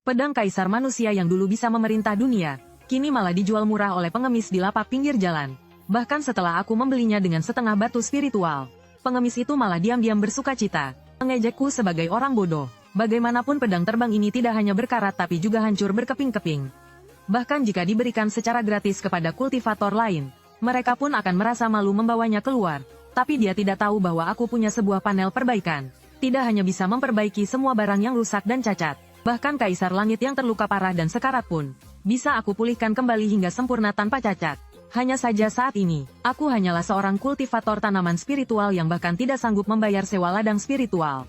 Pedang kaisar manusia yang dulu bisa memerintah dunia, kini malah dijual murah oleh pengemis di lapak pinggir jalan. Bahkan setelah aku membelinya dengan setengah batu spiritual, pengemis itu malah diam-diam bersukacita, mengejekku sebagai orang bodoh. Bagaimanapun pedang terbang ini tidak hanya berkarat tapi juga hancur berkeping-keping. Bahkan jika diberikan secara gratis kepada kultivator lain, mereka pun akan merasa malu membawanya keluar. Tapi dia tidak tahu bahwa aku punya sebuah panel perbaikan. Tidak hanya bisa memperbaiki semua barang yang rusak dan cacat, bahkan Kaisar Langit yang terluka parah dan sekarat pun bisa aku pulihkan kembali hingga sempurna tanpa cacat. Hanya saja saat ini, aku hanyalah seorang kultivator tanaman spiritual yang bahkan tidak sanggup membayar sewa ladang spiritual.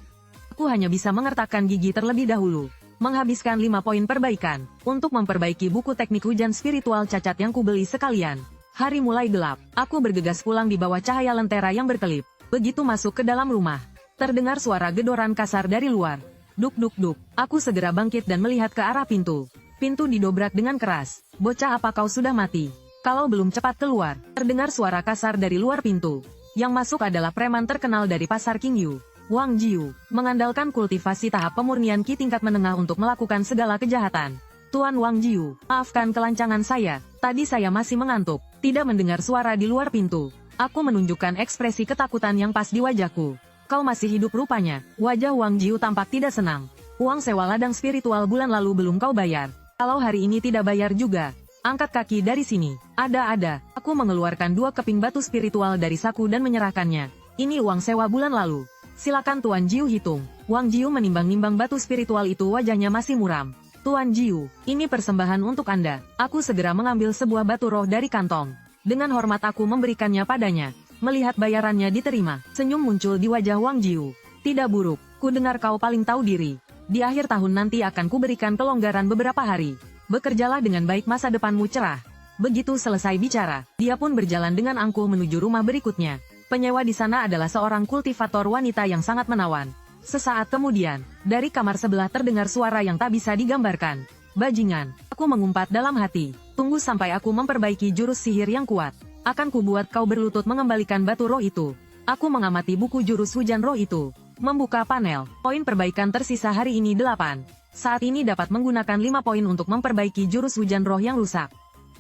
Aku hanya bisa mengertakkan gigi terlebih dahulu, menghabiskan 5 poin perbaikan, untuk memperbaiki buku teknik hujan spiritual cacat yang kubeli sekalian. Hari mulai gelap, aku bergegas pulang di bawah cahaya lentera yang berkelip. Begitu masuk ke dalam rumah, terdengar suara gedoran kasar dari luar. Duk duk duk, aku segera bangkit dan melihat ke arah pintu. Pintu didobrak dengan keras. Bocah, apa kau sudah mati? Kalau belum cepat keluar, terdengar suara kasar dari luar pintu. Yang masuk adalah preman terkenal dari pasar King Yu, Wang Jiu, mengandalkan kultivasi tahap pemurnian Ki tingkat menengah untuk melakukan segala kejahatan. Tuan Wang Jiu, maafkan kelancangan saya, tadi saya masih mengantuk, tidak mendengar suara di luar pintu. Aku menunjukkan ekspresi ketakutan yang pas di wajahku. Kau masih hidup rupanya. Wajah Wang Jiu tampak tidak senang. Uang sewa ladang spiritual bulan lalu belum kau bayar. Kalau hari ini tidak bayar juga, angkat kaki dari sini. Ada. Aku mengeluarkan 2 keping batu spiritual dari saku dan menyerahkannya. Ini uang sewa bulan lalu. Silakan Tuan Jiu hitung. Wang Jiu menimbang-nimbang batu spiritual itu, wajahnya masih muram. Tuan Jiu, ini persembahan untuk Anda. Aku segera mengambil sebuah batu roh dari kantong. Dengan hormat aku memberikannya padanya. Melihat bayarannya diterima, senyum muncul di wajah Wang Jiu. Tidak buruk, ku dengar kau paling tahu diri. Di akhir tahun nanti akan kuberikan kelonggaran beberapa hari. Bekerjalah dengan baik, masa depanmu cerah. Begitu selesai bicara, dia pun berjalan dengan angkuh menuju rumah berikutnya. Penyewa di sana adalah seorang kultivator wanita yang sangat menawan. Sesaat kemudian, dari kamar sebelah terdengar suara yang tak bisa digambarkan. Bajingan, aku mengumpat dalam hati. Tunggu sampai aku memperbaiki jurus sihir yang kuat. Akan kubuat kau berlutut mengembalikan batu roh itu. Aku mengamati buku jurus hujan roh itu. Membuka panel, poin perbaikan tersisa hari ini 8. Saat ini dapat menggunakan 5 poin untuk memperbaiki jurus hujan roh yang rusak.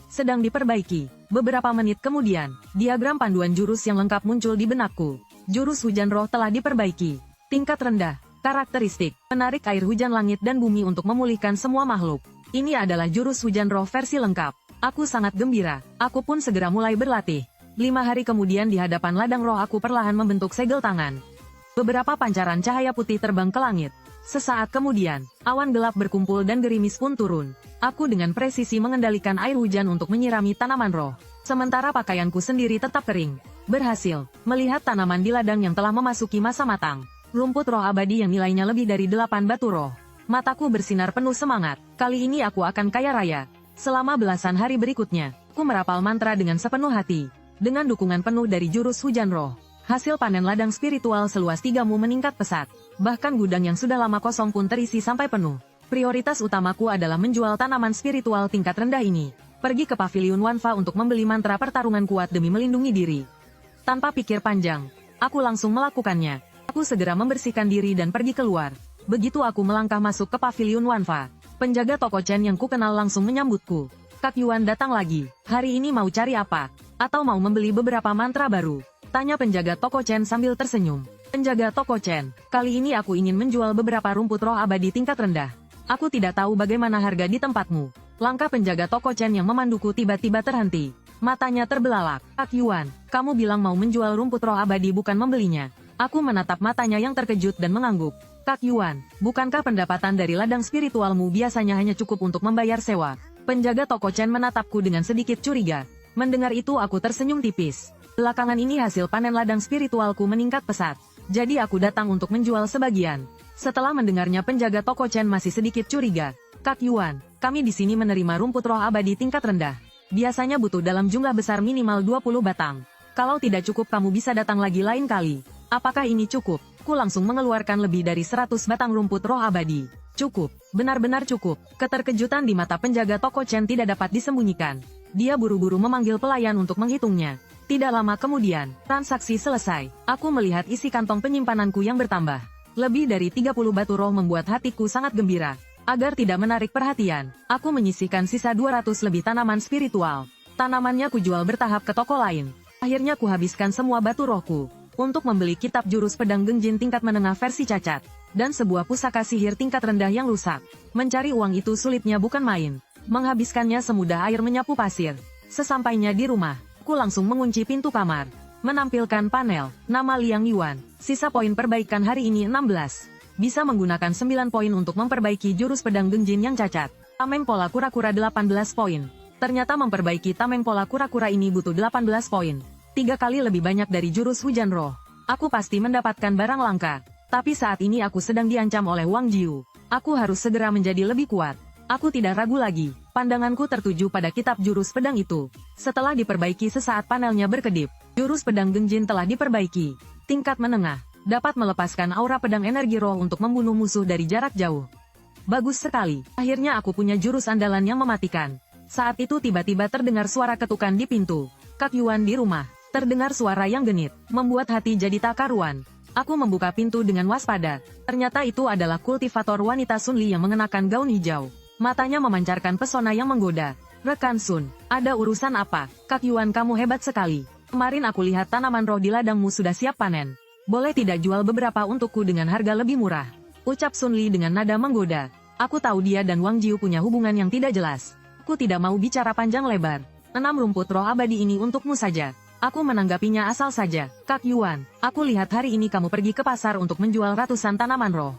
Sedang diperbaiki. Beberapa menit kemudian, diagram panduan jurus yang lengkap muncul di benakku. Jurus hujan roh telah diperbaiki. Tingkat rendah, karakteristik, menarik air hujan langit dan bumi untuk memulihkan semua makhluk. Ini adalah jurus hujan roh versi lengkap. Aku sangat gembira. Aku pun segera mulai berlatih. 5 hari kemudian di hadapan ladang roh aku perlahan membentuk segel tangan. Beberapa pancaran cahaya putih terbang ke langit. Sesaat kemudian, awan gelap berkumpul dan gerimis pun turun. Aku dengan presisi mengendalikan air hujan untuk menyirami tanaman roh. Sementara pakaianku sendiri tetap kering. Berhasil, melihat tanaman di ladang yang telah memasuki masa matang. Rumput roh abadi yang nilainya lebih dari 8 batu roh. Mataku bersinar penuh semangat. Kali ini aku akan kaya raya. Selama belasan hari berikutnya, aku merapal mantra dengan sepenuh hati. Dengan dukungan penuh dari jurus hujan roh, hasil panen ladang spiritual seluas 3 mu meningkat pesat. Bahkan gudang yang sudah lama kosong pun terisi sampai penuh. Prioritas utamaku adalah menjual tanaman spiritual tingkat rendah ini. Pergi ke pavilion Wanfa untuk membeli mantra pertarungan kuat demi melindungi diri. Tanpa pikir panjang, aku langsung melakukannya. Aku segera membersihkan diri dan pergi keluar. Begitu aku melangkah masuk ke pavilion Wanfa, penjaga toko Chen yang kukenal langsung menyambutku. Kak Yuan datang lagi. Hari ini mau cari apa? Atau mau membeli beberapa mantra baru? Tanya penjaga toko Chen sambil tersenyum. Penjaga toko Chen, kali ini aku ingin menjual beberapa rumput roh abadi tingkat rendah. Aku tidak tahu bagaimana harga di tempatmu. Langkah penjaga toko Chen yang memanduku tiba-tiba terhenti. Matanya terbelalak. Kak Yuan, kamu bilang mau menjual rumput roh abadi bukan membelinya. Aku menatap matanya yang terkejut dan mengangguk. Kak Yuan, bukankah pendapatan dari ladang spiritualmu biasanya hanya cukup untuk membayar sewa? Penjaga toko Chen menatapku dengan sedikit curiga. Mendengar itu aku tersenyum tipis. Belakangan ini hasil panen ladang spiritualku meningkat pesat. Jadi aku datang untuk menjual sebagian. Setelah mendengarnya penjaga toko Chen masih sedikit curiga. Kak Yuan, kami di sini menerima rumput roh abadi tingkat rendah. Biasanya butuh dalam jumlah besar minimal 20 batang. Kalau tidak cukup kamu bisa datang lagi lain kali. Apakah ini cukup? Ku langsung mengeluarkan lebih dari 100 batang rumput roh abadi. Cukup, benar-benar cukup. Keterkejutan di mata penjaga toko Chen tidak dapat disembunyikan. Dia buru-buru memanggil pelayan untuk menghitungnya. Tidak lama kemudian, transaksi selesai. Aku melihat isi kantong penyimpananku yang bertambah. Lebih dari 30 batu roh membuat hatiku sangat gembira. Agar tidak menarik perhatian, aku menyisihkan sisa 200 lebih tanaman spiritual. Tanamannya kujual bertahap ke toko lain. Akhirnya kuhabiskan semua batu rohku untuk membeli kitab jurus pedang genjin tingkat menengah versi cacat, dan sebuah pusaka sihir tingkat rendah yang rusak. Mencari uang itu sulitnya bukan main. Menghabiskannya semudah air menyapu pasir. Sesampainya di rumah, aku langsung mengunci pintu kamar. Menampilkan panel, nama Liang Yuan. Sisa poin perbaikan hari ini 16. Bisa menggunakan 9 poin untuk memperbaiki jurus pedang genjin yang cacat. Tameng pola kura-kura 18 poin. Ternyata memperbaiki tameng pola kura-kura ini butuh 18 poin. 3 kali lebih banyak dari jurus hujan roh. Aku pasti mendapatkan barang langka. Tapi saat ini aku sedang diancam oleh Wang Jiu. Aku harus segera menjadi lebih kuat. Aku tidak ragu lagi. Pandanganku tertuju pada kitab jurus pedang itu. Setelah diperbaiki sesaat panelnya berkedip. Jurus pedang genjin telah diperbaiki. Tingkat menengah. Dapat melepaskan aura pedang energi roh untuk membunuh musuh dari jarak jauh. Bagus sekali. Akhirnya aku punya jurus andalan yang mematikan. Saat itu tiba-tiba terdengar suara ketukan di pintu. Kak Yuan di rumah. Terdengar suara yang genit. Membuat hati jadi tak karuan. Aku membuka pintu dengan waspada. Ternyata itu adalah kultivator wanita Sun Li yang mengenakan gaun hijau. Matanya memancarkan pesona yang menggoda. Rekan Sun, ada urusan apa? Kak Yuan, kamu hebat sekali. Kemarin aku lihat tanaman roh di ladangmu sudah siap panen. Boleh tidak jual beberapa untukku dengan harga lebih murah? Ucap Sun Li dengan nada menggoda. Aku tahu dia dan Wang Jiu punya hubungan yang tidak jelas. Aku tidak mau bicara panjang lebar. 6 rumput roh abadi ini untukmu saja. Aku menanggapinya asal saja. Kak Yuan, aku lihat hari ini kamu pergi ke pasar untuk menjual ratusan tanaman roh.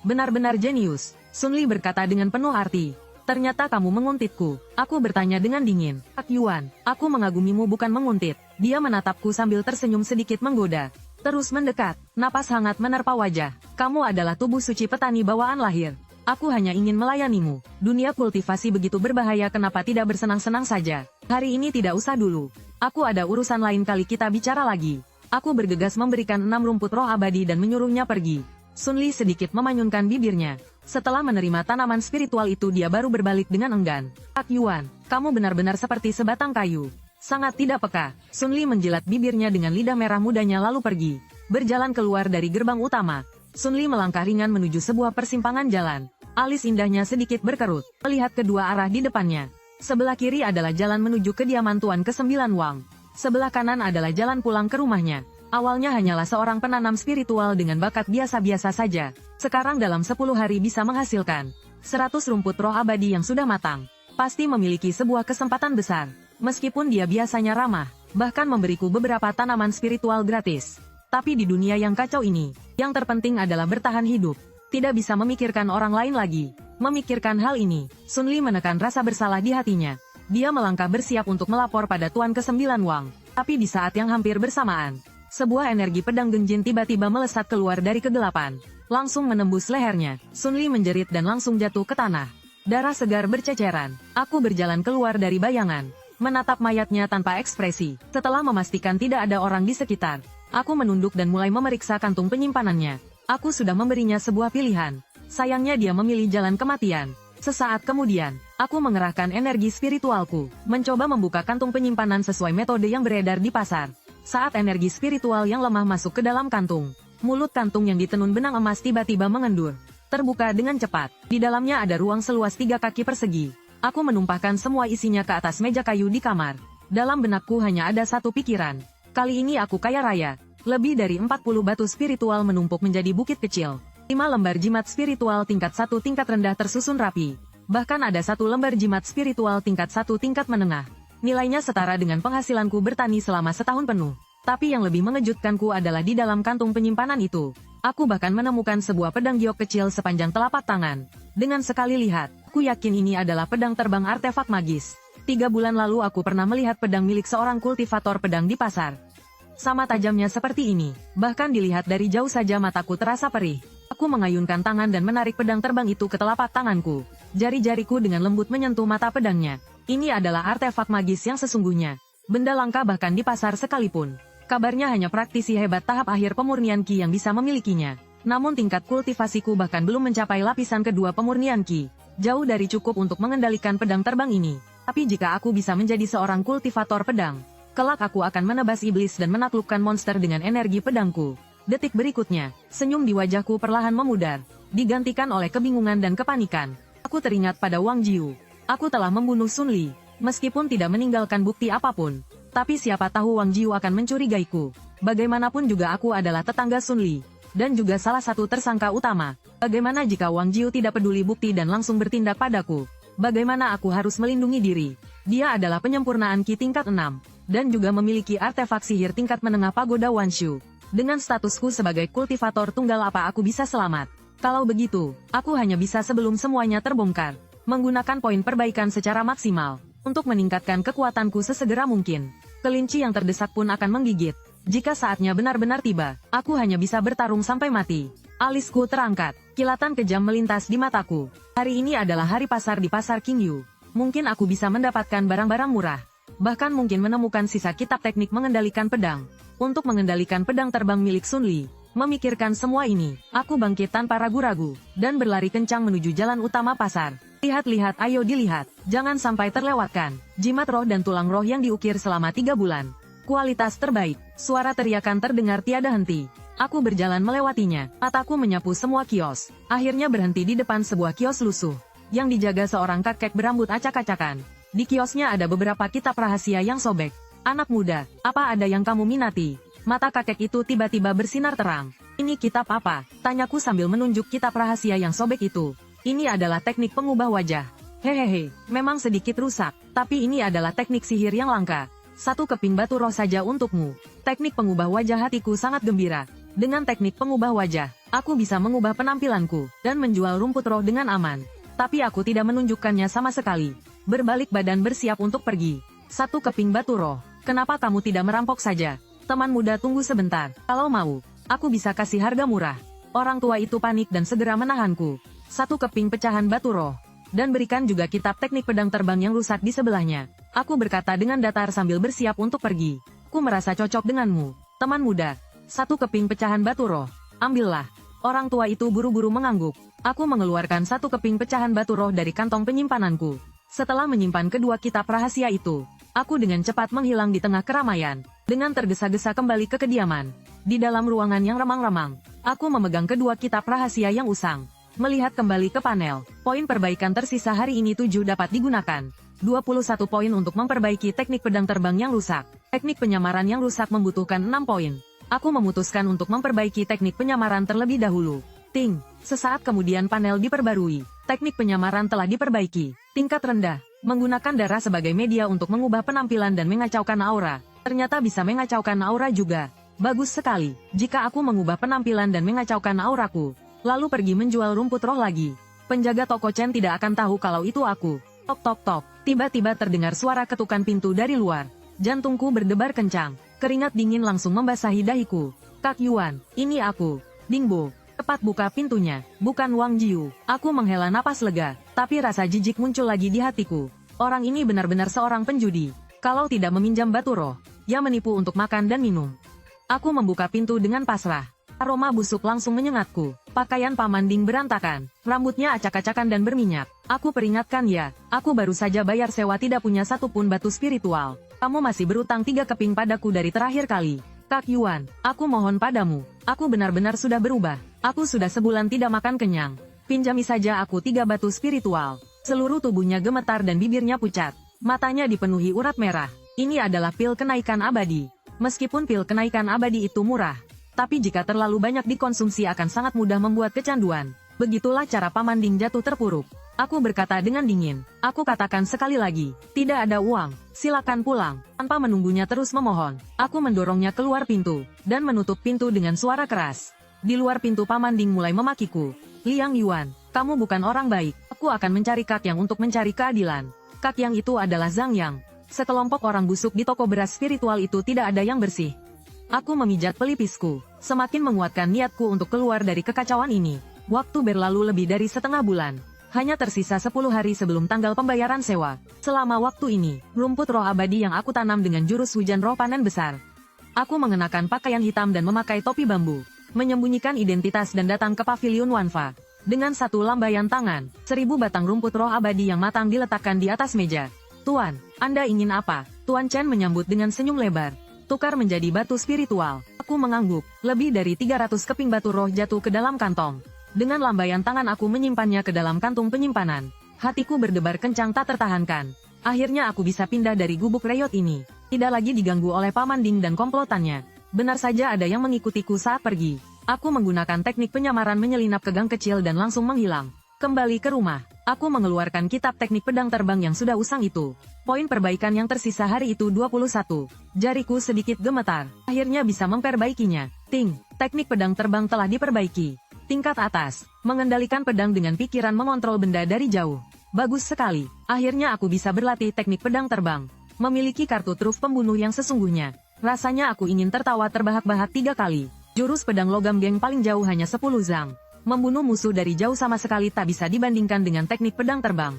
Benar-benar jenius. Sun Li berkata dengan penuh arti. Ternyata kamu menguntitku. Aku bertanya dengan dingin. Kak Yuan, aku mengagumimu bukan menguntit. Dia menatapku sambil tersenyum sedikit menggoda. Terus mendekat. Napas hangat menerpa wajah. Kamu adalah tubuh suci petani bawaan lahir. Aku hanya ingin melayanimu. Dunia kultivasi begitu berbahaya, kenapa tidak bersenang-senang saja? Hari ini tidak usah dulu. Aku ada urusan lain, kali kita bicara lagi. Aku bergegas memberikan 6 rumput roh abadi dan menyuruhnya pergi. Sun Li sedikit memanyunkan bibirnya. Setelah menerima tanaman spiritual itu, dia baru berbalik dengan enggan. Kak Yuan, kamu benar-benar seperti sebatang kayu. Sangat tidak peka. Sun Li menjilat bibirnya dengan lidah merah mudanya lalu pergi. Berjalan keluar dari gerbang utama. Sun Li melangkah ringan menuju sebuah persimpangan jalan. Alis indahnya sedikit berkerut. Melihat kedua arah di depannya. Sebelah kiri adalah jalan menuju kediaman Tuan ke-9 Wang. Sebelah kanan adalah jalan pulang ke rumahnya. Awalnya hanyalah seorang penanam spiritual dengan bakat biasa-biasa saja. Sekarang dalam 10 hari bisa menghasilkan 100 rumput roh abadi yang sudah matang. Pasti memiliki sebuah kesempatan besar. Meskipun dia biasanya ramah, bahkan memberiku beberapa tanaman spiritual gratis. Tapi di dunia yang kacau ini, yang terpenting adalah bertahan hidup. Tidak bisa memikirkan orang lain lagi. Memikirkan hal ini, Sun Li menekan rasa bersalah di hatinya. Dia melangkah bersiap untuk melapor pada Tuan ke-9 Wang. Tapi di saat yang hampir bersamaan, sebuah energi pedang genjin tiba-tiba melesat keluar dari kegelapan. Langsung menembus lehernya. Sun Li menjerit dan langsung jatuh ke tanah. Darah segar berceceran. Aku berjalan keluar dari bayangan. Menatap mayatnya tanpa ekspresi. Setelah memastikan tidak ada orang di sekitar, aku menunduk dan mulai memeriksa kantung penyimpanannya. Aku sudah memberinya sebuah pilihan. Sayangnya dia memilih jalan kematian. Sesaat kemudian, aku mengerahkan energi spiritualku, mencoba membuka kantung penyimpanan sesuai metode yang beredar di pasar. Saat energi spiritual yang lemah masuk ke dalam kantung, mulut kantung yang ditenun benang emas tiba-tiba mengendur. Terbuka dengan cepat. Di dalamnya ada ruang seluas 3 kaki persegi. Aku menumpahkan semua isinya ke atas meja kayu di kamar. Dalam benakku hanya ada satu pikiran. Kali ini aku kaya raya. Lebih dari 40 batu spiritual menumpuk menjadi bukit kecil. 5 lembar jimat spiritual tingkat 1 tingkat rendah tersusun rapi. Bahkan ada 1 lembar jimat spiritual tingkat 1 tingkat menengah. Nilainya setara dengan penghasilanku bertani selama setahun penuh. Tapi yang lebih mengejutkanku adalah di dalam kantung penyimpanan itu. Aku bahkan menemukan sebuah pedang giok kecil sepanjang telapak tangan. Dengan sekali lihat, aku yakin ini adalah pedang terbang artefak magis. 3 bulan lalu aku pernah melihat pedang milik seorang kultivator pedang di pasar. Sama tajamnya seperti ini. Bahkan dilihat dari jauh saja mataku terasa perih. Aku mengayunkan tangan dan menarik pedang terbang itu ke telapak tanganku. Jari-jariku dengan lembut menyentuh mata pedangnya. Ini adalah artefak magis yang sesungguhnya. Benda langka bahkan di pasar sekalipun. Kabarnya hanya praktisi hebat tahap akhir pemurnian Ki yang bisa memilikinya. Namun tingkat kultivasiku bahkan belum mencapai lapisan kedua pemurnian Ki. Jauh dari cukup untuk mengendalikan pedang terbang ini. Tapi jika aku bisa menjadi seorang kultivator pedang, kelak aku akan menebas iblis dan menaklukkan monster dengan energi pedangku. Detik berikutnya, senyum di wajahku perlahan memudar, digantikan oleh kebingungan dan kepanikan. Aku teringat pada Wang Jiu. Aku telah membunuh Sun Li, meskipun tidak meninggalkan bukti apapun. Tapi siapa tahu Wang Jiu akan mencurigaiku. Bagaimanapun juga aku adalah tetangga Sun Li, dan juga salah satu tersangka utama. Bagaimana jika Wang Jiu tidak peduli bukti dan langsung bertindak padaku? Bagaimana aku harus melindungi diri? Dia adalah penyempurnaan Qi tingkat 6, dan juga memiliki artefak sihir tingkat menengah pagoda Wanshu. Dengan statusku sebagai kultivator tunggal, apa aku bisa selamat? Kalau begitu, aku hanya bisa sebelum semuanya terbongkar, menggunakan poin perbaikan secara maksimal, untuk meningkatkan kekuatanku sesegera mungkin. Kelinci yang terdesak pun akan menggigit. Jika saatnya benar-benar tiba, aku hanya bisa bertarung sampai mati. Alisku terangkat, kilatan kejam melintas di mataku. Hari ini adalah hari pasar di pasar Qingyu. Mungkin aku bisa mendapatkan barang-barang murah. Bahkan mungkin menemukan sisa kitab teknik mengendalikan pedang. Untuk mengendalikan pedang terbang milik Sun Li. Memikirkan semua ini, aku bangkit tanpa ragu-ragu, dan berlari kencang menuju jalan utama pasar. Lihat-lihat, ayo dilihat, jangan sampai terlewatkan. Jimat roh dan tulang roh yang diukir selama 3 bulan. Kualitas terbaik, suara teriakan terdengar tiada henti. Aku berjalan melewatinya, mataku menyapu semua kios. Akhirnya berhenti di depan sebuah kios lusuh, yang dijaga seorang kakek berambut acak-acakan. Di kiosnya ada beberapa kitab rahasia yang sobek. Anak muda, apa ada yang kamu minati? Mata kakek itu tiba-tiba bersinar terang. Ini kitab apa? Tanyaku sambil menunjuk kitab rahasia yang sobek itu. Ini adalah teknik pengubah wajah. Hehehe, memang sedikit rusak, tapi ini adalah teknik sihir yang langka. 1 keping batu roh saja untukmu. Teknik pengubah wajah, hatiku sangat gembira. Dengan teknik pengubah wajah, aku bisa mengubah penampilanku, dan menjual rumput roh dengan aman. Tapi aku tidak menunjukkannya sama sekali. Berbalik badan bersiap untuk pergi. 1 keping batu roh. Kenapa kamu tidak merampok saja? Teman muda, tunggu sebentar. Kalau mau, aku bisa kasih harga murah. Orang tua itu panik dan segera menahanku. 1 keping pecahan batu roh. Dan berikan juga kitab teknik pedang terbang yang rusak di sebelahnya. Aku berkata dengan datar sambil bersiap untuk pergi. Ku merasa cocok denganmu, teman muda. 1 keping pecahan batu roh. Ambillah. Orang tua itu buru-buru mengangguk. Aku mengeluarkan 1 keping pecahan batu roh dari kantong penyimpananku. Setelah menyimpan kedua kitab rahasia itu, aku dengan cepat menghilang di tengah keramaian. Dengan tergesa-gesa kembali ke kediaman. Di dalam ruangan yang remang-remang, aku memegang kedua kitab rahasia yang usang. Melihat kembali ke panel, poin perbaikan tersisa hari ini 7 dapat digunakan. 21 poin untuk memperbaiki teknik pedang terbang yang rusak. Teknik penyamaran yang rusak membutuhkan 6 poin. Aku memutuskan untuk memperbaiki teknik penyamaran terlebih dahulu. Ting, sesaat kemudian panel diperbarui. Teknik penyamaran telah diperbaiki. Tingkat rendah, menggunakan darah sebagai media untuk mengubah penampilan dan mengacaukan aura. Ternyata bisa mengacaukan aura juga. Bagus sekali. Jika aku mengubah penampilan dan mengacaukan auraku, lalu pergi menjual rumput roh lagi, penjaga toko Chen tidak akan tahu kalau itu aku. Tok tok tok. Tiba-tiba terdengar suara ketukan pintu dari luar. Jantungku berdebar kencang. Keringat dingin langsung membasahi dahiku. Kak Yuan, ini aku. Dingbo. Cepat buka pintunya, bukan Wang Jiu. Aku menghela napas lega, tapi rasa jijik muncul lagi di hatiku. Orang ini benar-benar seorang penjudi. Kalau tidak meminjam batu roh, ia menipu untuk makan dan minum. Aku membuka pintu dengan pasrah. Aroma busuk langsung menyengatku. Pakaian Paman Ding berantakan, rambutnya acak-acakan dan berminyak. Aku peringatkan ya, aku baru saja bayar sewa, tidak punya satupun batu spiritual. Kamu masih berutang 3 keping padaku dari terakhir kali. Kak Yuan, aku mohon padamu, aku benar-benar sudah berubah. Aku sudah sebulan tidak makan kenyang. Pinjami saja aku 3 batu spiritual. Seluruh tubuhnya gemetar dan bibirnya pucat. Matanya dipenuhi urat merah. Ini adalah pil kenaikan abadi. Meskipun pil kenaikan abadi itu murah, tapi jika terlalu banyak dikonsumsi akan sangat mudah membuat kecanduan. Begitulah cara Paman Ding jatuh terpuruk. Aku berkata dengan dingin. Aku katakan sekali lagi, tidak ada uang, silakan pulang. Tanpa menunggunya terus memohon, aku mendorongnya keluar pintu, dan menutup pintu dengan suara keras. Di luar pintu Paman Ding mulai memakiku. Liang Yuan, kamu bukan orang baik. Aku akan mencari Kak Yang untuk mencari keadilan. Kak Yang itu adalah Zhang Yang. Sekelompok orang busuk di toko beras spiritual itu, tidak ada yang bersih. Aku memijat pelipisku, semakin menguatkan niatku untuk keluar dari kekacauan ini. Waktu berlalu lebih dari setengah bulan. Hanya tersisa 10 hari sebelum tanggal pembayaran sewa. Selama waktu ini, rumput roh abadi yang aku tanam dengan jurus hujan roh panen besar. Aku mengenakan pakaian hitam dan memakai topi bambu. Menyembunyikan identitas dan datang ke pavilion Wanfa. Dengan satu lambaian tangan, 1000 batang rumput roh abadi yang matang diletakkan di atas meja. Tuan, Anda ingin apa? Tuan Chen menyambut dengan senyum lebar. Tukar menjadi batu spiritual. Aku mengangguk. Lebih dari 300 keping batu roh jatuh ke dalam kantong. Dengan lambaian tangan aku menyimpannya ke dalam kantung penyimpanan. Hatiku berdebar kencang tak tertahankan. Akhirnya aku bisa pindah dari gubuk reyot ini. Tidak lagi diganggu oleh Paman Ding dan komplotannya. Benar saja ada yang mengikutiku saat pergi. Aku menggunakan teknik penyamaran menyelinap ke gang kecil dan langsung menghilang. Kembali ke rumah, aku mengeluarkan kitab teknik pedang terbang yang sudah usang itu. Poin perbaikan yang tersisa hari itu 21. Jariku sedikit gemetar. Akhirnya bisa memperbaikinya. Ting, teknik pedang terbang telah diperbaiki. Tingkat atas, mengendalikan pedang dengan pikiran mengontrol benda dari jauh. Bagus sekali, akhirnya aku bisa berlatih teknik pedang terbang. Memiliki kartu truf pembunuh yang sesungguhnya. Rasanya aku ingin tertawa terbahak-bahak 3 kali. Jurus pedang logam geng paling jauh hanya 10 zang. Membunuh musuh dari jauh sama sekali tak bisa dibandingkan dengan teknik pedang terbang.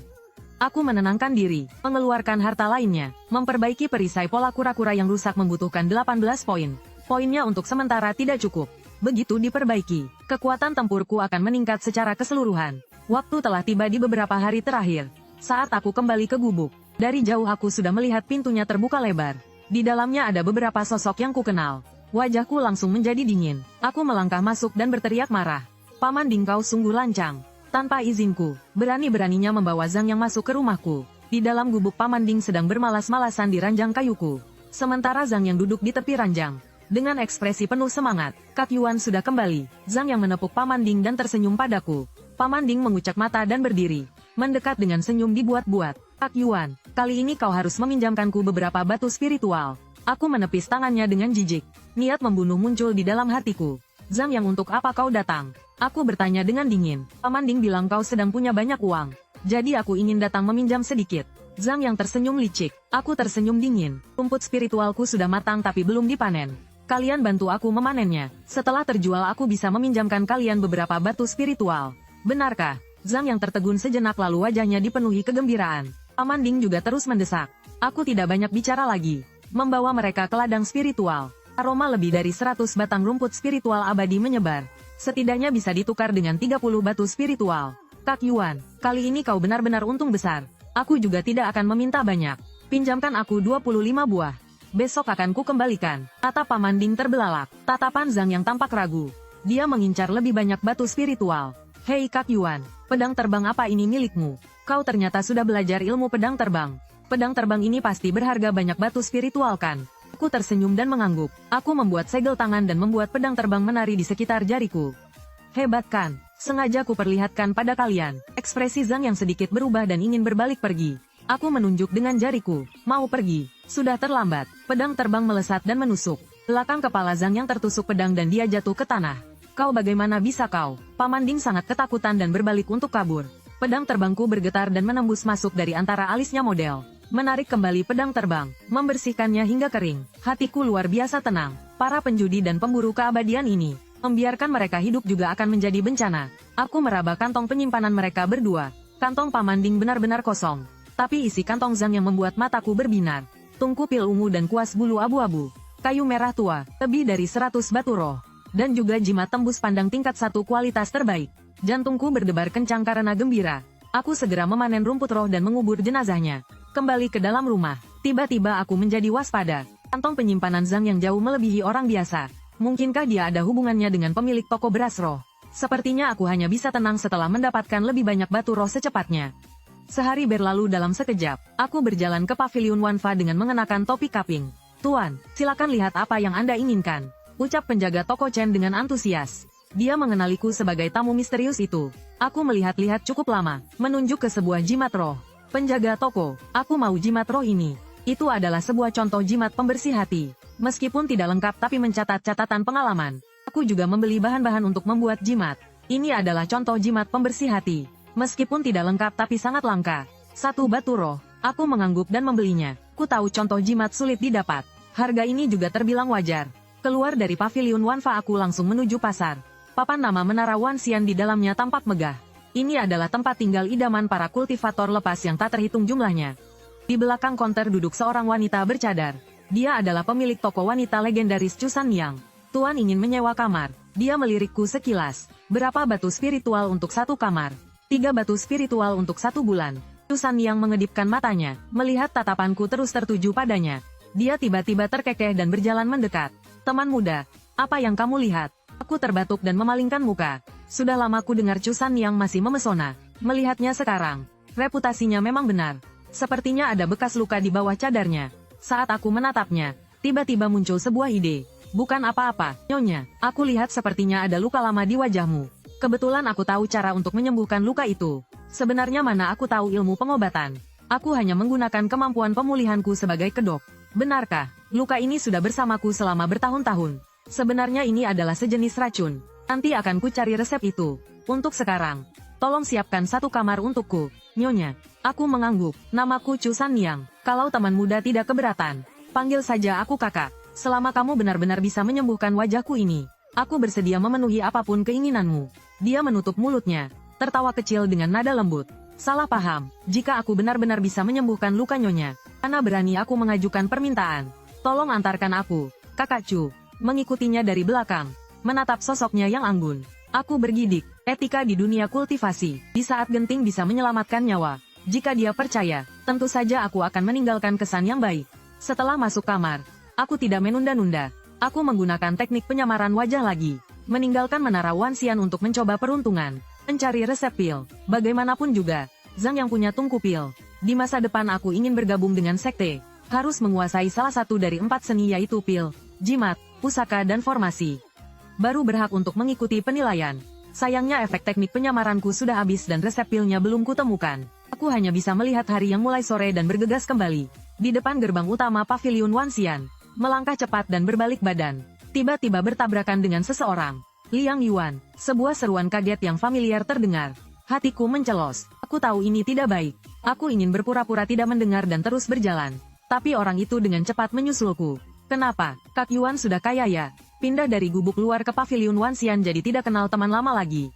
Aku menenangkan diri, mengeluarkan harta lainnya, memperbaiki perisai pola kura-kura yang rusak membutuhkan 18 poin. Poinnya untuk sementara tidak cukup. Begitu diperbaiki, kekuatan tempurku akan meningkat secara keseluruhan. Waktu telah tiba di beberapa hari terakhir. Saat aku kembali ke gubuk, dari jauh aku sudah melihat pintunya terbuka lebar. Di dalamnya ada beberapa sosok yang kukenal. Wajahku langsung menjadi dingin. Aku melangkah masuk dan berteriak marah. Paman Ding, kau sungguh lancang. Tanpa izinku, berani-beraninya membawa Zhang yang masuk ke rumahku. Di dalam gubuk Paman Ding sedang bermalas-malasan di ranjang kayuku. Sementara Zhang yang duduk di tepi ranjang. Dengan ekspresi penuh semangat, Kak Yuan sudah kembali. Zhang yang menepuk Paman Ding dan tersenyum padaku. Paman Ding mengucap mata dan berdiri. Mendekat dengan senyum dibuat-buat. Kak Yuan, kali ini kau harus meminjamkanku beberapa batu spiritual. Aku menepis tangannya dengan jijik. Niat membunuh muncul di dalam hatiku. Zhang yang untuk apa kau datang? Aku bertanya dengan dingin. Paman Ding bilang kau sedang punya banyak uang. Jadi aku ingin datang meminjam sedikit. Zhang yang tersenyum licik. Aku tersenyum dingin. Rumput spiritualku sudah matang tapi belum dipanen. Kalian bantu aku memanennya. Setelah terjual aku bisa meminjamkan kalian beberapa batu spiritual. Benarkah? Zhang yang tertegun sejenak lalu wajahnya dipenuhi kegembiraan. Paman Ding juga terus mendesak. Aku tidak banyak bicara lagi. Membawa mereka ke ladang spiritual. Aroma lebih dari 100 batang rumput spiritual abadi menyebar. Setidaknya bisa ditukar dengan 30 batu spiritual. Kak Yuan, kali ini kau benar-benar untung besar. Aku juga tidak akan meminta banyak. Pinjamkan aku 25 buah. Besok akan ku kembalikan. Tatap Paman Ding terbelalak. Tatapan Zhang yang tampak ragu. Dia mengincar lebih banyak batu spiritual. Hei Kak Yuan, pedang terbang apa ini milikmu? Kau ternyata sudah belajar ilmu pedang terbang. Pedang terbang ini pasti berharga banyak batu spiritual kan? Aku tersenyum dan mengangguk. Aku membuat segel tangan dan membuat pedang terbang menari di sekitar jariku. Hebat kan? Sengaja ku perlihatkan pada kalian. Ekspresi Zhang yang sedikit berubah dan ingin berbalik pergi. Aku menunjuk dengan jariku. Mau pergi. Sudah terlambat. Pedang terbang melesat dan menusuk. Belakang kepala Zhang yang tertusuk pedang dan dia jatuh ke tanah. Kau bagaimana bisa kau? Paman Ding sangat ketakutan dan berbalik untuk kabur. Pedang terbangku bergetar dan menembus masuk dari antara alisnya model. Menarik kembali pedang terbang. Membersihkannya hingga kering. Hatiku luar biasa tenang. Para penjudi dan pemburu keabadian ini. Membiarkan mereka hidup juga akan menjadi bencana. Aku meraba kantong penyimpanan mereka berdua. Kantong Paman Ding benar-benar kosong. Tapi isi kantong Zhang yang membuat mataku berbinar. Tungku pil ungu dan kuas bulu abu-abu. Kayu merah tua, lebih dari 100 batu roh. Dan juga jimat tembus pandang tingkat 1 kualitas terbaik. Jantungku berdebar kencang karena gembira. Aku segera memanen rumput roh dan mengubur jenazahnya. Kembali ke dalam rumah. Tiba-tiba aku menjadi waspada. Kantong penyimpanan Zhang yang jauh melebihi orang biasa. Mungkinkah dia ada hubungannya dengan pemilik toko beras roh? Sepertinya aku hanya bisa tenang setelah mendapatkan lebih banyak batu roh secepatnya. Sehari berlalu dalam sekejap. Aku berjalan ke paviliun Wanfa dengan mengenakan topi kaping. Tuan, silakan lihat apa yang Anda inginkan. Ucap penjaga toko Chen dengan antusias. Dia mengenaliku sebagai tamu misterius itu. Aku melihat-lihat cukup lama, menunjuk ke sebuah jimat roh. Penjaga toko, aku mau jimat roh ini. Itu adalah sebuah contoh jimat pembersih hati. Meskipun tidak lengkap tapi mencatat catatan pengalaman. Aku juga membeli bahan-bahan untuk membuat jimat. Ini adalah contoh jimat pembersih hati. Meskipun tidak lengkap tapi sangat langka. 1 batu roh. Aku mengangguk dan membelinya. Ku tahu contoh jimat sulit didapat. Harga ini juga terbilang wajar. Keluar dari paviliun Wanfa aku langsung menuju pasar. Papan nama Menara Wanxian di dalamnya tampak megah. Ini adalah tempat tinggal idaman para kultivator lepas yang tak terhitung jumlahnya. Di belakang konter duduk seorang wanita bercadar. Dia adalah pemilik toko wanita legendaris Chusan Yang. Tuan ingin menyewa kamar. Dia melirikku sekilas. Berapa batu spiritual untuk 1 kamar? 3 batu spiritual untuk 1 bulan. Chusan Yang mengedipkan matanya, melihat tatapanku terus tertuju padanya. Dia tiba-tiba terkekeh dan berjalan mendekat. Teman muda, apa yang kamu lihat? Aku terbatuk dan memalingkan muka. Sudah lama ku dengar Chusan Yang masih memesona. Melihatnya sekarang, Reputasinya memang benar. Sepertinya ada bekas luka di bawah cadarnya. Saat aku menatapnya, tiba-tiba muncul sebuah ide. Bukan apa-apa, Nyonya. Aku lihat sepertinya ada luka lama di wajahmu. Kebetulan aku tahu cara untuk menyembuhkan luka itu. Sebenarnya mana aku tahu ilmu pengobatan. Aku hanya menggunakan kemampuan pemulihanku sebagai kedok. Benarkah, luka ini sudah bersamaku selama bertahun-tahun? Sebenarnya ini adalah sejenis racun. Nanti akan ku cari resep itu. Untuk sekarang, tolong siapkan satu kamar untukku, Nyonya. Aku mengangguk. Namaku Chu Sanniang. Kalau teman muda tidak keberatan, panggil saja aku kakak. Selama kamu benar-benar bisa menyembuhkan wajahku ini, aku bersedia memenuhi apapun keinginanmu. Dia menutup mulutnya, tertawa kecil dengan nada lembut. Salah paham, jika aku benar-benar bisa menyembuhkan luka Nyonya, karena berani aku mengajukan permintaan. Tolong antarkan aku, kakak Chu. Mengikutinya dari belakang, menatap sosoknya yang anggun. Aku bergidik, etika di dunia kultivasi, di saat genting bisa menyelamatkan nyawa. Jika dia percaya, tentu saja aku akan meninggalkan kesan yang baik. Setelah masuk kamar, aku tidak menunda-nunda. Aku menggunakan teknik penyamaran wajah lagi. Meninggalkan menara Wanxian untuk mencoba peruntungan. Mencari resep pil. Bagaimanapun juga, Zhang yang punya tungku pil. Di masa depan aku ingin bergabung dengan sekte. Harus menguasai salah satu dari 4 seni yaitu pil, jimat, pusaka dan formasi. Baru berhak untuk mengikuti penilaian. Sayangnya efek teknik penyamaranku sudah habis dan resep pilnya belum kutemukan. Aku hanya bisa melihat hari yang mulai sore dan bergegas kembali. Di depan gerbang utama pavilion Wanxian. Melangkah cepat dan berbalik badan. Tiba-tiba bertabrakan dengan seseorang. Liang Yuan. Sebuah seruan kaget yang familiar terdengar. Hatiku mencelos. Aku tahu ini tidak baik. Aku ingin berpura-pura tidak mendengar dan terus berjalan. Tapi orang itu dengan cepat menyusulku. Kenapa? Kak Yuan sudah kaya ya? Pindah dari gubuk luar ke pavilion Wanxian jadi tidak kenal teman lama lagi.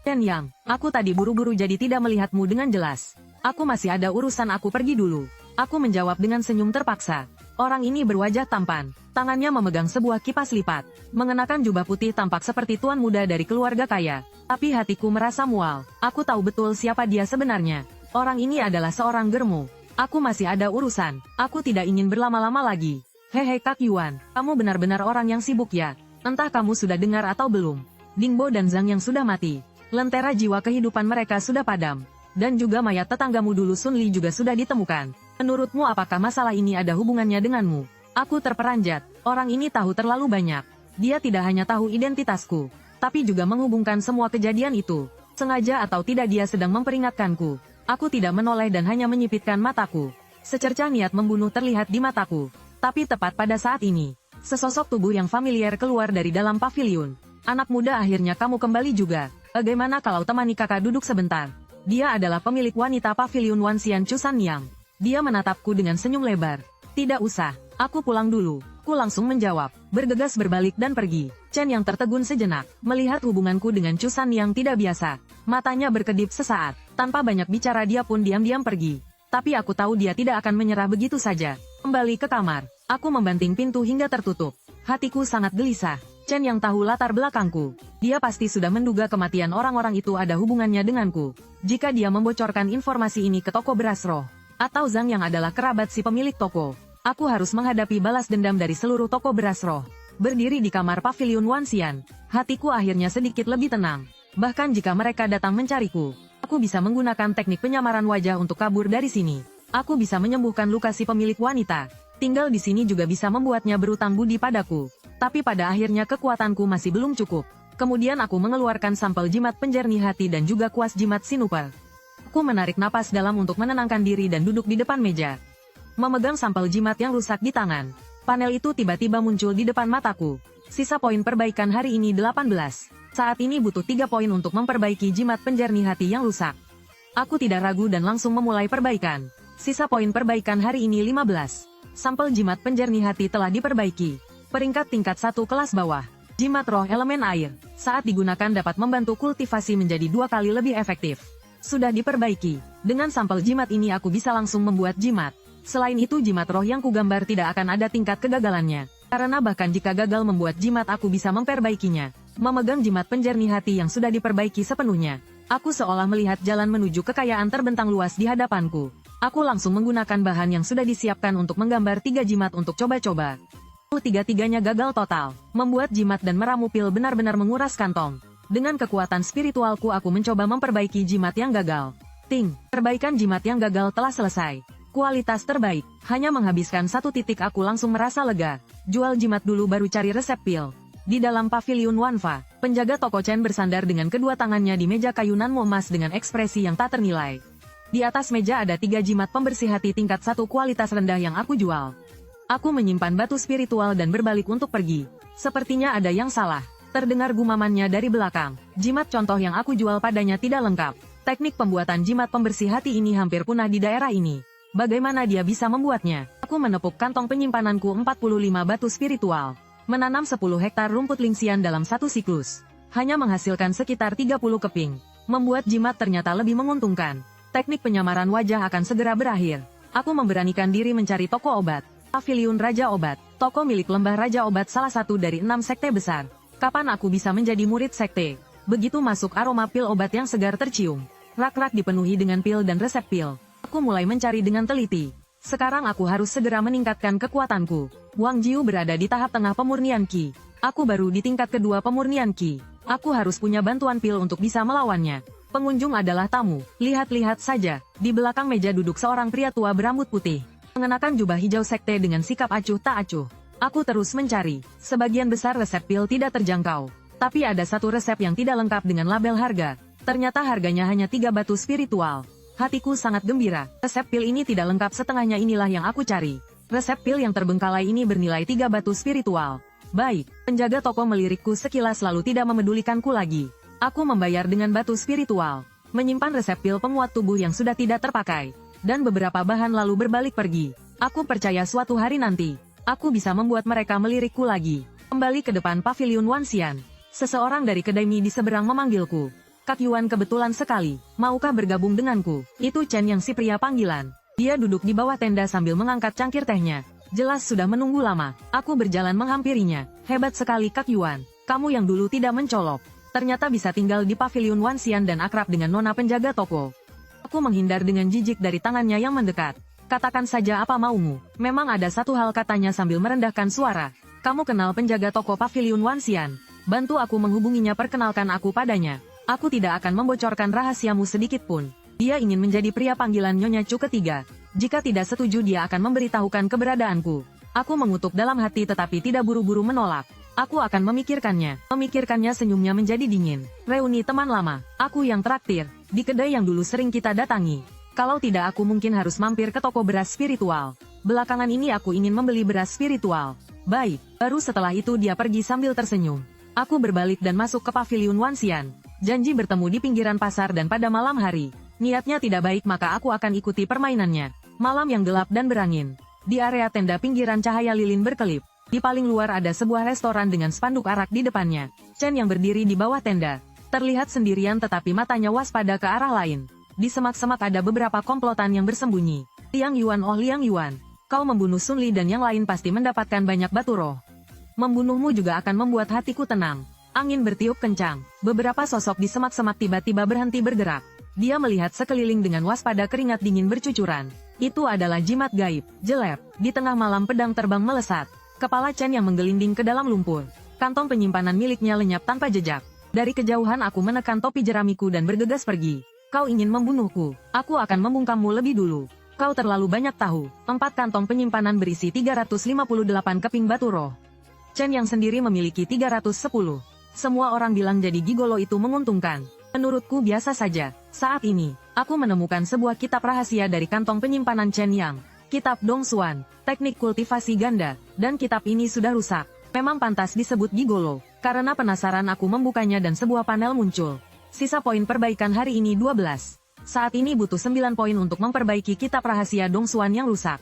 Dan Yang, aku tadi buru-buru jadi tidak melihatmu dengan jelas. Aku masih ada urusan, aku pergi dulu. Aku menjawab dengan senyum terpaksa. Orang ini berwajah tampan, tangannya memegang sebuah kipas lipat. Mengenakan jubah putih tampak seperti tuan muda dari keluarga kaya. Tapi hatiku merasa mual, aku tahu betul siapa dia sebenarnya. Orang ini adalah seorang germo. Aku masih ada urusan, aku tidak ingin berlama-lama lagi. Hehe Kak Yuan, kamu benar-benar orang yang sibuk ya. Entah kamu sudah dengar atau belum. Dingbo dan Zhang yang sudah mati. Lentera jiwa kehidupan mereka sudah padam. Dan juga mayat tetanggamu dulu Sun Li juga sudah ditemukan. Menurutmu apakah masalah ini ada hubungannya denganmu? Aku terperanjat, orang ini tahu terlalu banyak. Dia tidak hanya tahu identitasku, tapi juga menghubungkan semua kejadian itu. Sengaja atau tidak dia sedang memperingatkanku. Aku tidak menoleh dan hanya menyipitkan mataku. Secerca niat membunuh terlihat di mataku. Tapi tepat pada saat ini, sesosok tubuh yang familiar keluar dari dalam pavilion. Anak muda, akhirnya kamu kembali juga. Bagaimana kalau temani kakak duduk sebentar? Dia adalah pemilik wanita pavilion Wanxian Chu Sanniang. Dia menatapku dengan senyum lebar. Tidak usah, aku pulang dulu. Ku langsung menjawab, bergegas berbalik dan pergi. Chen yang tertegun sejenak, melihat hubunganku dengan Chu Sanniang tidak biasa. Matanya berkedip sesaat, tanpa banyak bicara dia pun diam-diam pergi. Tapi aku tahu dia tidak akan menyerah begitu saja. Kembali ke kamar, aku membanting pintu hingga tertutup. Hatiku sangat gelisah. Chen yang tahu latar belakangku. Dia pasti sudah menduga kematian orang-orang itu ada hubungannya denganku. Jika dia membocorkan informasi ini ke toko beras roh, atau Zhang yang adalah kerabat si pemilik toko, aku harus menghadapi balas dendam dari seluruh toko beras roh. Berdiri di kamar pavilion Wanxian, hatiku akhirnya sedikit lebih tenang. Bahkan jika mereka datang mencariku, aku bisa menggunakan teknik penyamaran wajah untuk kabur dari sini. Aku bisa menyembuhkan luka si pemilik wanita. Tinggal di sini juga bisa membuatnya berutang budi padaku. Tapi pada akhirnya kekuatanku masih belum cukup. Kemudian aku mengeluarkan sampel jimat penjernih hati dan juga kuas jimat sinuper. Aku menarik napas dalam untuk menenangkan diri dan duduk di depan meja. Memegang sampel jimat yang rusak di tangan. Panel itu tiba-tiba muncul di depan mataku. Sisa poin perbaikan hari ini 18. Saat ini butuh 3 poin untuk memperbaiki jimat penjernih hati yang rusak. Aku tidak ragu dan langsung memulai perbaikan. Sisa poin perbaikan hari ini 15. Sampel jimat penjernih hati telah diperbaiki. Peringkat tingkat 1 kelas bawah. Jimat roh elemen air. Saat digunakan dapat membantu kultivasi menjadi 2 kali lebih efektif. Sudah diperbaiki. Dengan sampel jimat ini aku bisa langsung membuat jimat. Selain itu jimat roh yang kugambar tidak akan ada tingkat kegagalannya. Karena bahkan jika gagal membuat jimat aku bisa memperbaikinya. Memegang jimat penjernih hati yang sudah diperbaiki sepenuhnya. Aku seolah melihat jalan menuju kekayaan terbentang luas di hadapanku. Aku langsung menggunakan bahan yang sudah disiapkan untuk menggambar 3 jimat untuk coba-coba. Tiga-tiganya gagal total. Membuat jimat dan meramu pil benar-benar menguras kantong. Dengan kekuatan spiritualku aku mencoba memperbaiki jimat yang gagal. Ting, perbaikan jimat yang gagal telah selesai. Kualitas terbaik, hanya menghabiskan 1 titik aku langsung merasa lega. Jual jimat dulu baru cari resep pil. Di dalam paviliun Wanfa, penjaga toko Chen bersandar dengan kedua tangannya di meja kayu nan emas dengan ekspresi yang tak ternilai. Di atas meja ada 3 jimat pembersih hati tingkat 1 kualitas rendah yang aku jual. Aku menyimpan batu spiritual dan berbalik untuk pergi. Sepertinya ada yang salah. Terdengar gumamannya dari belakang. Jimat contoh yang aku jual padanya tidak lengkap. Teknik pembuatan jimat pembersih hati ini hampir punah di daerah ini. Bagaimana dia bisa membuatnya? Aku menepuk kantong penyimpananku 45 batu spiritual. Menanam 10 hektar rumput lingsian dalam 1 siklus. Hanya menghasilkan sekitar 30 keping. Membuat jimat ternyata lebih menguntungkan. Teknik penyamaran wajah akan segera berakhir. Aku memberanikan diri mencari toko obat. Paviliun Raja Obat. Toko milik Lembah Raja Obat salah satu dari 6 sekte besar. Kapan aku bisa menjadi murid sekte? Begitu masuk aroma pil obat yang segar tercium. Rak-rak dipenuhi dengan pil dan resep pil. Aku mulai mencari dengan teliti. Sekarang aku harus segera meningkatkan kekuatanku. Wang Jiu berada di tahap tengah pemurnian Qi. Aku baru di tingkat kedua pemurnian Qi. Aku harus punya bantuan pil untuk bisa melawannya. Pengunjung adalah tamu. Lihat-lihat saja. Di belakang meja duduk seorang pria tua berambut putih. Mengenakan jubah hijau sekte dengan sikap acuh tak acuh. Aku terus mencari. Sebagian besar resep pil tidak terjangkau. Tapi ada satu resep yang tidak lengkap dengan label harga. Ternyata harganya hanya 3 batu spiritual. Hatiku sangat gembira. Resep pil ini tidak lengkap setengahnya, inilah yang aku cari. Resep pil yang terbengkalai ini bernilai 3 batu spiritual. Baik, penjaga toko melirikku sekilas lalu tidak memedulikanku lagi. Aku membayar dengan batu spiritual. Menyimpan resep pil penguat tubuh yang sudah tidak terpakai. Dan beberapa bahan lalu berbalik pergi. Aku percaya suatu hari nanti, aku bisa membuat mereka melirikku lagi. Kembali ke depan paviliun Wanxian. Seseorang dari kedai mie di seberang memanggilku. Kak Yuan, kebetulan sekali, maukah bergabung denganku? Itu Chen yang si pria panggilan. Dia duduk di bawah tenda sambil mengangkat cangkir tehnya. Jelas sudah menunggu lama. Aku berjalan menghampirinya. Hebat sekali Kak Yuan. Kamu yang dulu tidak mencolok. Ternyata bisa tinggal di paviliun Wanxian dan akrab dengan nona penjaga toko. Aku menghindar dengan jijik dari tangannya yang mendekat. Katakan saja apa maumu. Memang ada satu hal, katanya sambil merendahkan suara. Kamu kenal penjaga toko paviliun Wanxian? Bantu aku menghubunginya, perkenalkan aku padanya. Aku tidak akan membocorkan rahasiamu sedikit pun. Dia ingin menjadi pria panggilan Nyonya Chu ketiga. Jika tidak setuju dia akan memberitahukan keberadaanku. Aku mengutuk dalam hati tetapi tidak buru-buru menolak. Aku akan memikirkannya. Memikirkannya, senyumnya menjadi dingin. Reuni teman lama. Aku yang traktir. Di kedai yang dulu sering kita datangi. Kalau tidak aku mungkin harus mampir ke toko beras spiritual. Belakangan ini aku ingin membeli beras spiritual. Baik. Baru setelah itu dia pergi sambil tersenyum. Aku berbalik dan masuk ke paviliun Wanxian. Janji bertemu di pinggiran pasar dan pada malam hari. Niatnya tidak baik maka aku akan ikuti permainannya. Malam yang gelap dan berangin. Di area tenda pinggiran cahaya lilin berkelip. Di paling luar ada sebuah restoran dengan spanduk arak di depannya. Chen yang berdiri di bawah tenda. Terlihat sendirian tetapi matanya waspada ke arah lain. Di semak-semak ada beberapa komplotan yang bersembunyi. Liang Yuan, oh Liang Yuan. Kau membunuh Sun Li dan yang lain pasti mendapatkan banyak batu roh. Membunuhmu juga akan membuat hatiku tenang. Angin bertiup kencang. Beberapa sosok di semak-semak tiba-tiba berhenti bergerak. Dia melihat sekeliling dengan waspada, keringat dingin bercucuran. Itu adalah jimat gaib. Jelep. Di tengah malam pedang terbang melesat. Kepala Chen yang menggelinding ke dalam lumpur. Kantong penyimpanan miliknya lenyap tanpa jejak. Dari kejauhan aku menekan topi jeramiku dan bergegas pergi. Kau ingin membunuhku? Aku akan membungkammu lebih dulu. Kau terlalu banyak tahu. 4 kantong penyimpanan berisi 358 keping batu roh. Chen yang sendiri memiliki 310. Semua orang bilang jadi gigolo itu menguntungkan. Menurutku biasa saja. Saat ini, aku menemukan sebuah kitab rahasia dari kantong penyimpanan Chen Yang. Kitab Dong Xuan, teknik kultivasi ganda, dan kitab ini sudah rusak. Memang pantas disebut gigolo. Karena penasaran aku membukanya dan sebuah panel muncul. Sisa poin perbaikan hari ini 12. Saat ini butuh 9 poin untuk memperbaiki kitab rahasia Dong Xuan yang rusak.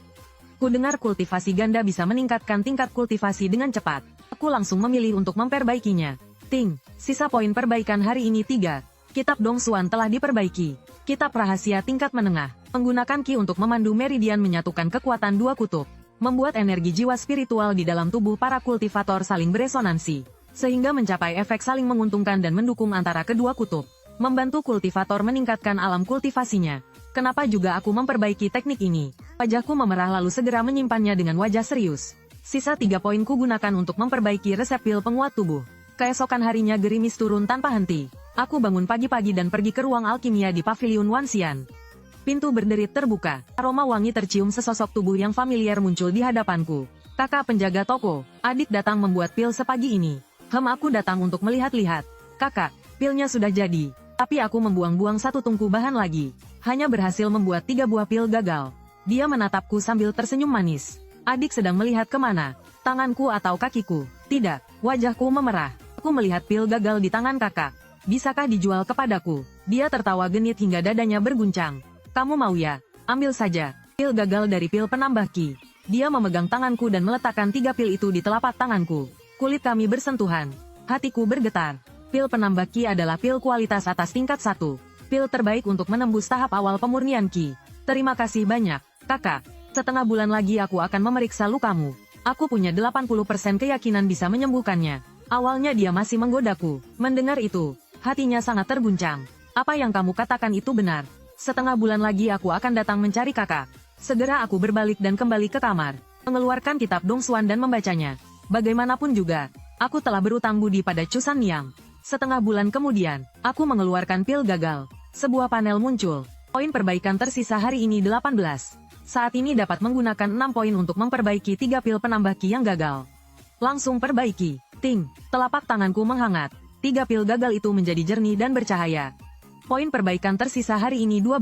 Ku dengar kultivasi ganda bisa meningkatkan tingkat kultivasi dengan cepat. Aku langsung memilih untuk memperbaikinya. Ting, sisa poin perbaikan hari ini 3. Kitab Dong Xuan telah diperbaiki. Kitab rahasia tingkat menengah. Menggunakan Qi untuk memandu meridian menyatukan kekuatan 2 kutub. Membuat energi jiwa spiritual di dalam tubuh para kultivator saling beresonansi. Sehingga mencapai efek saling menguntungkan dan mendukung antara kedua kutub. Membantu kultivator meningkatkan alam kultivasinya. Kenapa juga aku memperbaiki teknik ini? Wajahku memerah lalu segera menyimpannya dengan wajah serius. Sisa 3 poin ku gunakan untuk memperbaiki resep pil penguat tubuh. Keesokan harinya gerimis turun tanpa henti. Aku bangun pagi-pagi dan pergi ke ruang alkimia di Paviliun Wanxian. Pintu berderit terbuka. Aroma wangi tercium, sesosok tubuh yang familiar muncul di hadapanku. Kakak penjaga toko, adik datang membuat pil sepagi ini. Aku datang untuk melihat-lihat. Kakak, pilnya sudah jadi. Tapi aku membuang-buang satu tungku bahan lagi. Hanya berhasil membuat 3 buah pil gagal. Dia menatapku sambil tersenyum manis. Adik sedang melihat kemana? Tanganku atau kakiku? Tidak, wajahku memerah. Aku melihat pil gagal di tangan kakak. Bisakah dijual kepadaku? Dia tertawa genit hingga dadanya berguncang. Kamu mau ya? Ambil saja. Pil gagal dari pil penambah ki. Dia memegang tanganku dan meletakkan 3 pil itu di telapak tanganku. Kulit kami bersentuhan. Hatiku bergetar. Pil penambah ki adalah pil kualitas atas tingkat 1. Pil terbaik untuk menembus tahap awal pemurnian ki. Terima kasih banyak, kakak. Setengah bulan lagi aku akan memeriksa lukamu. Aku punya 80% keyakinan bisa menyembuhkannya. Awalnya dia masih menggodaku. Mendengar itu, hatinya sangat terguncang. Apa yang kamu katakan itu benar. Setengah bulan lagi aku akan datang mencari kakak. Segera aku berbalik dan kembali ke kamar. Mengeluarkan kitab Dongsuan dan membacanya. Bagaimanapun juga, aku telah berutang budi pada Chusan Niang. Setengah bulan kemudian, aku mengeluarkan pil gagal. Sebuah panel muncul. Poin perbaikan tersisa hari ini 18. Saat ini dapat menggunakan 6 poin untuk memperbaiki 3 pil penambah ki yang gagal. Langsung perbaiki. Ting, telapak tanganku menghangat. 3 pil gagal itu menjadi jernih dan bercahaya. Poin perbaikan tersisa hari ini 12.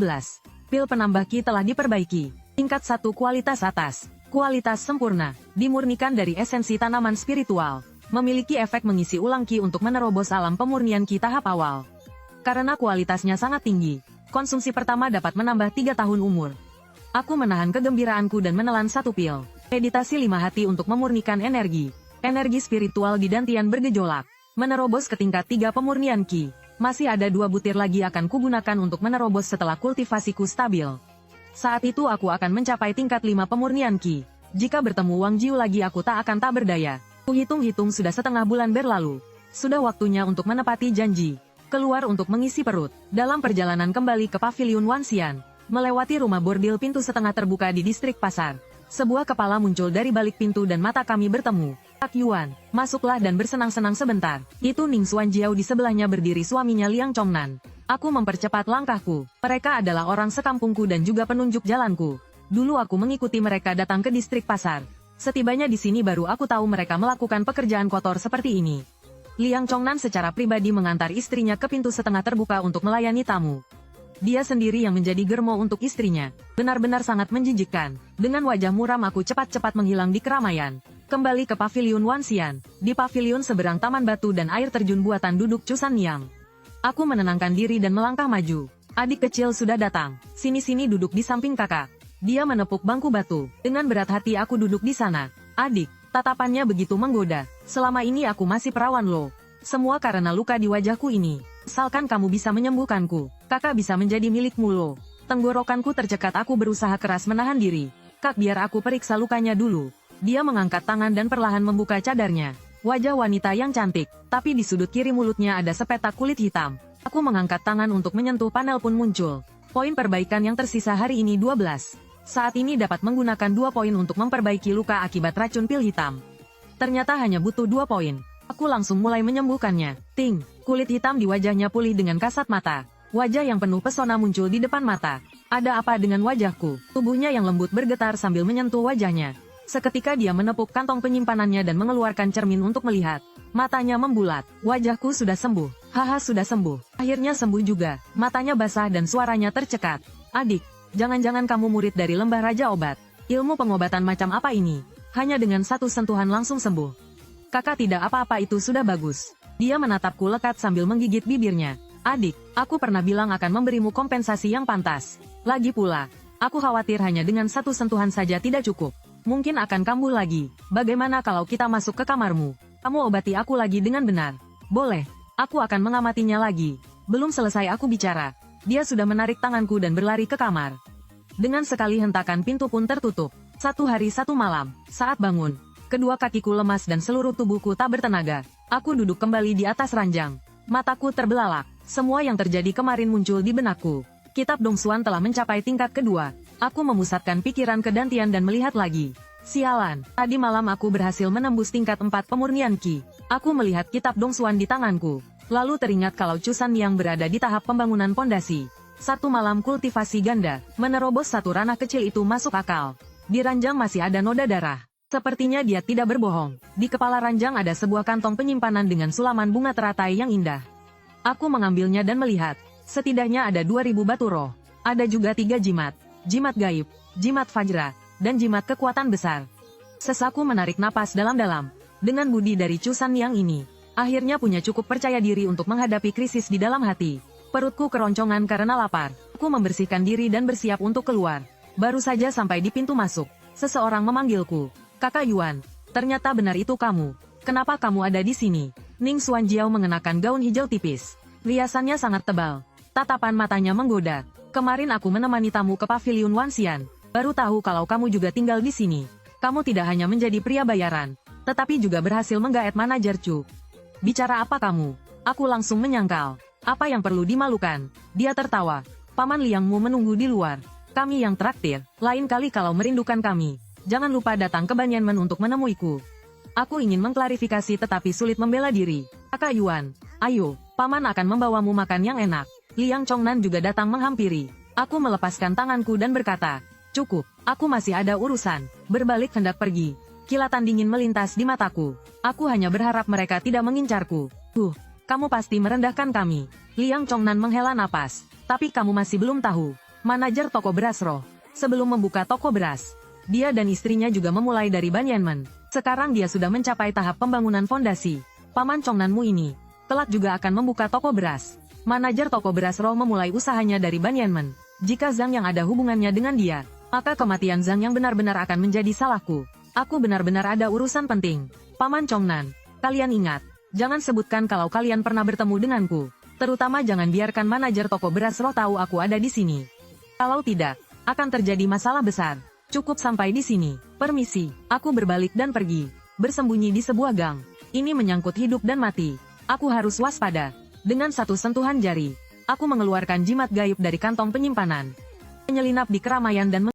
Pil penambah ki telah diperbaiki. Tingkat 1 kualitas atas. Kualitas sempurna. Dimurnikan dari esensi tanaman spiritual. Memiliki efek mengisi ulang ki untuk menerobos alam pemurnian ki tahap awal. Karena kualitasnya sangat tinggi, konsumsi pertama dapat menambah 3 tahun umur. Aku menahan kegembiraanku dan menelan 1 pil. Meditasi 5 hati untuk memurnikan energi. Energi spiritual di dantian bergejolak. Menerobos ke tingkat 3 pemurnian ki. Masih ada 2 butir lagi akan kugunakan untuk menerobos setelah kultivasiku stabil. Saat itu aku akan mencapai tingkat 5 pemurnian ki. Jika bertemu Wang Jiu lagi aku tak akan tak berdaya. Kuhitung-hitung sudah setengah bulan berlalu. Sudah waktunya untuk menepati janji. Keluar untuk mengisi perut. Dalam perjalanan kembali ke Paviliun Wanxian. Melewati rumah bordil pintu setengah terbuka di distrik pasar. Sebuah kepala muncul dari balik pintu dan mata kami bertemu. Pak Yuan, masuklah dan bersenang-senang sebentar. Itu Ning Xuanjiao, di sebelahnya berdiri suaminya Liang Chongnan. Aku mempercepat langkahku. Mereka adalah orang sekampungku dan juga penunjuk jalanku. Dulu aku mengikuti mereka datang ke distrik pasar. Setibanya di sini baru aku tahu mereka melakukan pekerjaan kotor seperti ini. Liang Chongnan secara pribadi mengantar istrinya ke pintu setengah terbuka untuk melayani tamu. Dia sendiri yang menjadi germo untuk istrinya. Benar-benar sangat menjijikkan. Dengan wajah muram aku cepat-cepat menghilang di keramaian. Kembali ke Paviliun Wanxian. Di paviliun seberang taman batu dan air terjun buatan duduk Chusan Niang. Aku menenangkan diri dan melangkah maju. Adik kecil sudah datang. Sini-sini duduk di samping kakak. Dia menepuk bangku batu. Dengan berat hati aku duduk di sana. Adik, tatapannya begitu menggoda. Selama ini aku masih perawan lo. Semua karena luka di wajahku ini. Asalkan kamu bisa menyembuhkanku, kakak bisa menjadi milikmu lo. Tenggorokanku tercekat, aku berusaha keras menahan diri. Kak, biar aku periksa lukanya dulu. Dia mengangkat tangan dan perlahan membuka cadarnya. Wajah wanita yang cantik, tapi di sudut kiri mulutnya ada sepetak kulit hitam. Aku mengangkat tangan untuk menyentuh panel pun muncul. Poin perbaikan yang tersisa hari ini 12. Saat ini dapat menggunakan 2 poin untuk memperbaiki luka akibat racun pil hitam. Ternyata hanya butuh 2 poin. Aku langsung mulai menyembuhkannya. Ting, kulit hitam di wajahnya pulih dengan kasat mata. Wajah yang penuh pesona muncul di depan mata. Ada apa dengan wajahku? Tubuhnya yang lembut bergetar sambil menyentuh wajahnya. Seketika dia menepuk kantong penyimpanannya dan mengeluarkan cermin untuk melihat. Matanya membulat. Wajahku sudah sembuh. Haha, sudah sembuh. Akhirnya sembuh juga. Matanya basah dan suaranya tercekat. Adik, jangan-jangan kamu murid dari Lembah Raja Obat. Ilmu pengobatan macam apa ini? Hanya dengan 1 sentuhan langsung sembuh. Kakak, tidak apa-apa, itu sudah bagus. Dia menatapku lekat sambil menggigit bibirnya. Adik, aku pernah bilang akan memberimu kompensasi yang pantas. Lagi pula, aku khawatir hanya dengan 1 sentuhan saja tidak cukup. Mungkin akan kambuh lagi. Bagaimana kalau kita masuk ke kamarmu? Kamu obati aku lagi dengan benar. Boleh, aku akan mengamatinya lagi. Belum selesai aku bicara. Dia sudah menarik tanganku dan berlari ke kamar. Dengan sekali hentakan pintu pun tertutup. 1 hari 1 malam, saat bangun. Kedua kakiku lemas dan seluruh tubuhku tak bertenaga. Aku duduk kembali di atas ranjang. Mataku terbelalak. Semua yang terjadi kemarin muncul di benakku. Kitab Dongsuan telah mencapai tingkat kedua. Aku memusatkan pikiran ke dantian dan melihat lagi. Sialan, tadi malam aku berhasil menembus tingkat 4 pemurnian ki. Aku melihat kitab Dongsuan di tanganku. Lalu teringat kalau Chusan yang berada di tahap pembangunan pondasi. Satu malam kultivasi ganda, menerobos satu ranah kecil itu masuk akal. Di ranjang masih ada noda darah. Sepertinya dia tidak berbohong. Di kepala ranjang ada sebuah kantong penyimpanan dengan sulaman bunga teratai yang indah. Aku mengambilnya dan melihat. Setidaknya ada 2000 batu roh. Ada juga 3 jimat. Jimat gaib, jimat fajra, dan jimat kekuatan besar. Sesaku menarik napas dalam-dalam. Dengan budi dari Chusan yang ini, akhirnya punya cukup percaya diri untuk menghadapi krisis di dalam hati. Perutku keroncongan karena lapar. Aku membersihkan diri dan bersiap untuk keluar. Baru saja sampai di pintu masuk, seseorang memanggilku. Kakak Yuan, ternyata benar itu kamu. Kenapa kamu ada di sini? Ning Xuanjiao mengenakan gaun hijau tipis. Riasannya sangat tebal. Tatapan matanya menggoda. Kemarin aku menemani tamu ke paviliun Wanxian. Baru tahu kalau kamu juga tinggal di sini. Kamu tidak hanya menjadi pria bayaran, tetapi juga berhasil menggaet manajer Chu. Bicara apa kamu? Aku langsung menyangkal. Apa yang perlu dimalukan? Dia tertawa. Paman Liangmu menunggu di luar. Kami yang traktir. Lain kali kalau merindukan kami, jangan lupa datang ke Banyanmen untuk menemuiku. Aku ingin mengklarifikasi tetapi sulit membela diri. Kakak Yuan, ayo, paman akan membawamu makan yang enak. Liang Chongnan juga datang menghampiri. Aku melepaskan tanganku dan berkata, cukup, aku masih ada urusan. Berbalik hendak pergi. Kilatan dingin melintas di mataku. Aku hanya berharap mereka tidak mengincarku. Kamu pasti merendahkan kami. Liang Chongnan menghela napas. Tapi kamu masih belum tahu. Manajer toko beras roh. Sebelum membuka toko beras, dia dan istrinya juga memulai dari Banyanmen. Sekarang dia sudah mencapai tahap pembangunan fondasi. Paman Chongnanmu ini, kelak juga akan membuka toko beras. Manajer toko beras roh memulai usahanya dari Banyanmen. Jika Zhang yang ada hubungannya dengan dia, maka kematian Zhang yang benar-benar akan menjadi salahku. Aku benar-benar ada urusan penting. Paman Chongnan, kalian ingat, jangan sebutkan kalau kalian pernah bertemu denganku. Terutama jangan biarkan manajer toko beras roh tahu aku ada di sini. Kalau tidak, akan terjadi masalah besar. Cukup sampai di sini. Permisi, aku berbalik dan pergi. Bersembunyi di sebuah gang. Ini menyangkut hidup dan mati. Aku harus waspada. Dengan satu sentuhan jari, aku mengeluarkan jimat gaib dari kantong penyimpanan. Menyelinap di keramaian dan